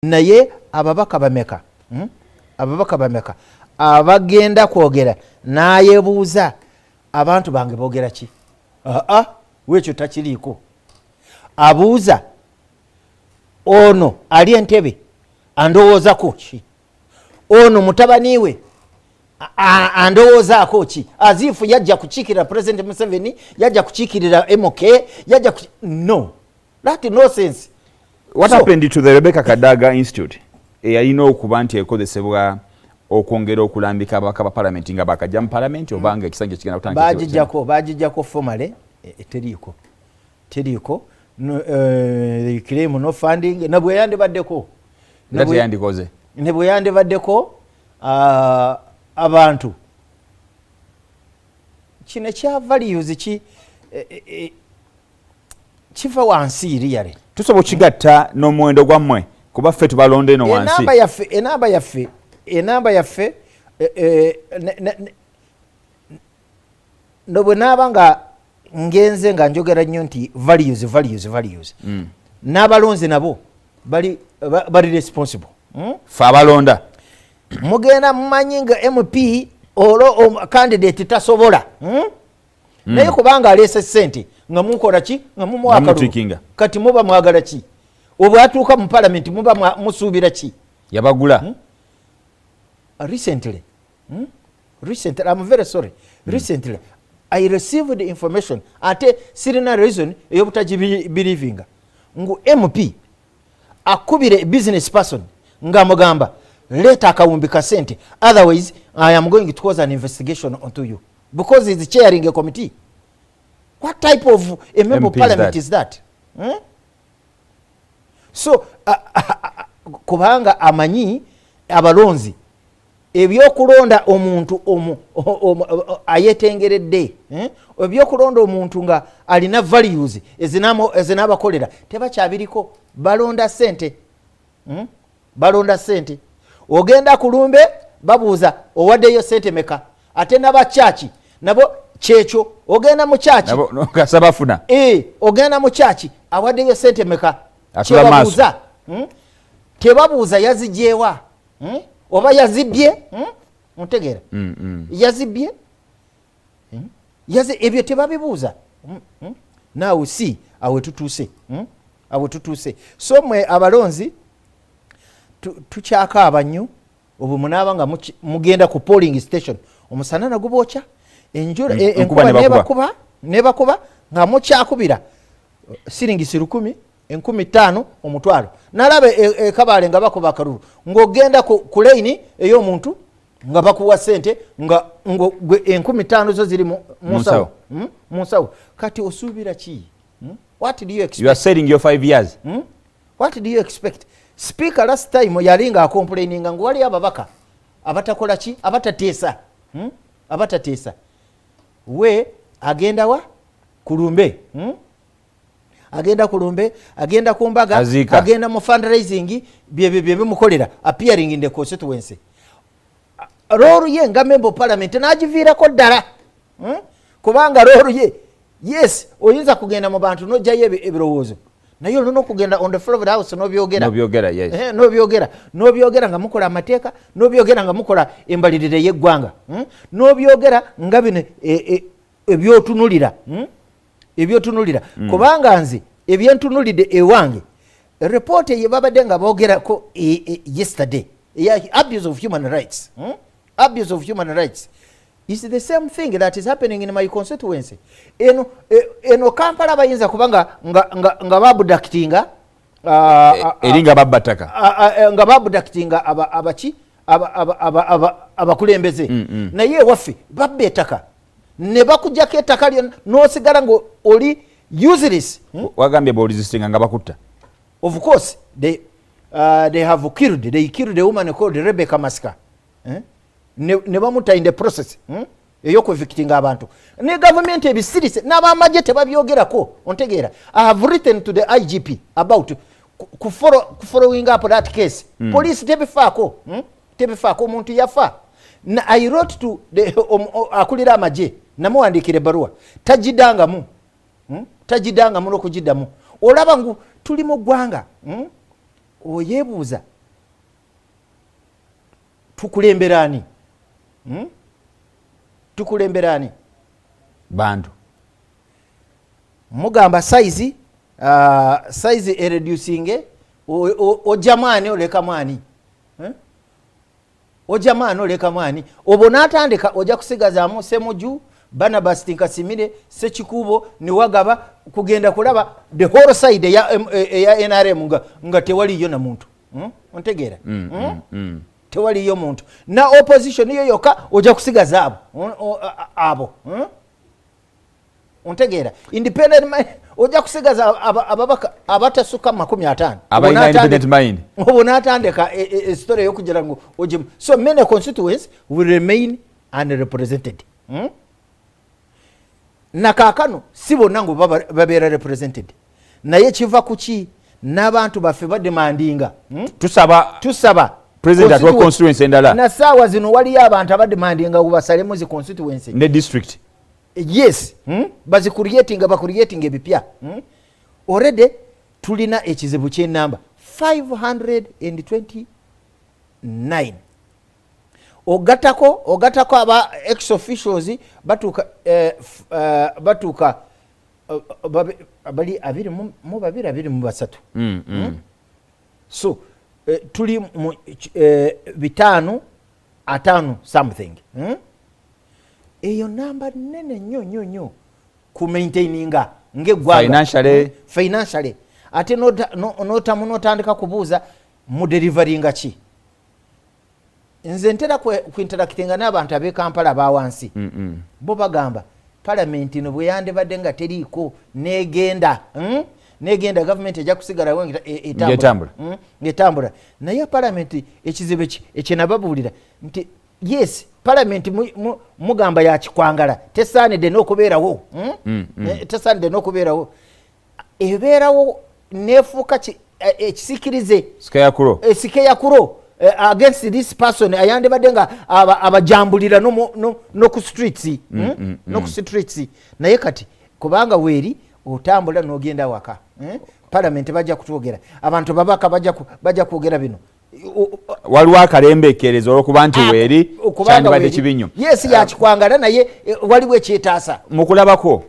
naye ababaka bameka ababaka bameka abagenda kwogera nayebuuza abantu bange boogera ki wekyo takiriiko abuuza ono ali entebe andowoozako ki ono mutabaniwe andowoozaako ki aziifu yajja kukiikirira President Museveni yajja kukiikirira MK yajja no that nonsense. What happened to the Rebecca Kadaga Institute eyalina okuba nti ekozesebwa okwongera okulambika ababaka ba parliament nga bakajja mu parliament obanga ekisanja kigenda kutandika bagijjako formally teriiko claim no funding nabwe yandibaddeko nebwe yandibaddeko abantu kino kya values kifa wansi iriyale tusobola kigatta n'omuwendo gwammwe kuba ffe tubalonde eno wansi enamba yaffe nobwe naaba nga ngenze nga njogera nnyo nti values n'abalonzi nabo bali responsible ffe abalonda mugenda mumanyi nga MP olo candidate tasobola naye kubanga aleese ssente nga mukola ki nga mumwakalu kati muba mwagala ki obwatuuka mu parliament muba musuubira ki yabagula recently I'm very sorry recently I received the information ate sirina reason eyobutagibilievinga ngu MP akubire business person nga mugamba leta akawumbi ka sente otherwise I am going to cause an investigation onto you because he's chairing a committee. What type of a member of parliament is that? So kubanga amanyi abalonzi ebyokulonda omuntu ayetengeredde ebyokulonda omuntu nga alina values ezinabakolera tebakyabiriko balonda sente ogenda kulumbe babuuza owaddeyo sente meka ate n'abakyaki nabo kyekyo ogenda mu kyaki kasabafuna ogenda mu kyaki awaddeyo sente meka kyebabuuza tebabuuza yazigyewa oba yazibye ontegeera yazibye ebyo tebabibuuza naawe si awe tutuuse so mwe abalonzi tukyakaaba nnyo obwo munaaba nga mugenda ku polling station omusana nagubookya enkuba nebakuba nga mukyakubira siringisi 10 15 omutwalo nalaba ekabaale nga bakuba akalulu ng'ogenda ku layini ey'omuntu nga bakuwa sente nga 15 zo ziri mu nsawo kati osuubira ki? What do you expect? You are selling your 5 years. What do you expect? Speaker last time yalinga complaininga ngu wali ababaka abatakola ki abatateesa we agenda wa kulumbe agenda kulumbe agenda kumbaga agenda mu fundraising bye mukolera appearing in the constituency rolu ye nga member parliament nagiviirako ddala kubanga rolu ye yes oyinza kugenda mu bantu nojjayo ebirowoozo naye olina okugenda on the floor of the house nobyogera nga mukola amateeka nobyogera nga mukola embalirire y'eggwanga nobyogera nga bino ebyotunulira kubanga nze ebyentunulidde ewange report ye babadde nga boogerako yesterday abuse of human rights is the same thing that is happening in my constituency. Eno Kampala bayinza kubanga nga babudactinga eringa babataka nga babudactinga abakulembeze naye waffe babbetaka ne bakujjako ettaka lyonna n'osigala ngo oli useless. Wagambye bo resisting nga bakutta. Of course they killed a woman called Rebecca Maska. Ne bamuta in the process ey'okuvictinga abantu ne government ebisirise n'abamagye tebabyogerako ontegeera. I have written to the IGP about following up that case. Police tebifaako omuntu yafa. I wrote to the akulira amagye namuwandiikira ebbaluwa tagidangamu n'okugiddamu olaba ngu tuli mu ggwanga oyeebuuza tukulemberani tukulemberani bantu mugamba size reducing ojamani oleka mwani ojamani oleka mwani obonatandika oja kusigazaamu Ssemujju Barnabas Tinkasimire Ssekikubo ni wagaba kugenda kulaba the whole side ya NRM nga tewaliyo na muntu ontegeera tewaliyo muntu na opposition iyo yoka oja kusigaza abo ontegeera independent oja kusigaza ababaka abatasuka 50 abayina independent mind obonatandika story yokugira ngo ojim so many constituents will remain unrepresented na kakano sibo nango babera represented naye kiva kuki n'abantu baffe bademandinga tusaba president wa constituency endala na sawa zino wali abantu abademandinga ubasalemu zi constituency ne district yes bazi creating ebipya already tulina ekizibu ky'enamba 529 ogatako aba ex officials batuka bali 23 so tuli bitano something eyo namba nene nnyo ku maintaininga ngegwaga financially ate notandika kubuuza mu deliveringa ki nze ntera kuinteractinga n'abantu ab'e Kampala abawansi bo bagamba parliament no bwe yandibadde nga teriiko negenda government ejja kusigalawo etambula naye parliament ekizibu ekyenababuulira nti yes parliament mugamba yakikwangala tesaanidde n'okubeerawo ebeerawo neefuuka ekisikirize sike yakuro against this person ayandibadde nga abajambulira no ku streets naye kati kubanga weeri otambula n'ogenda waka parliament bajja kutwogera abantu babaka bajja kwogera bino waliwo akalembekerezo olwokuba nti weeri kyandibadde kibi nnyo yes yakikwangala naye waliwo ekyetaasa mukulabako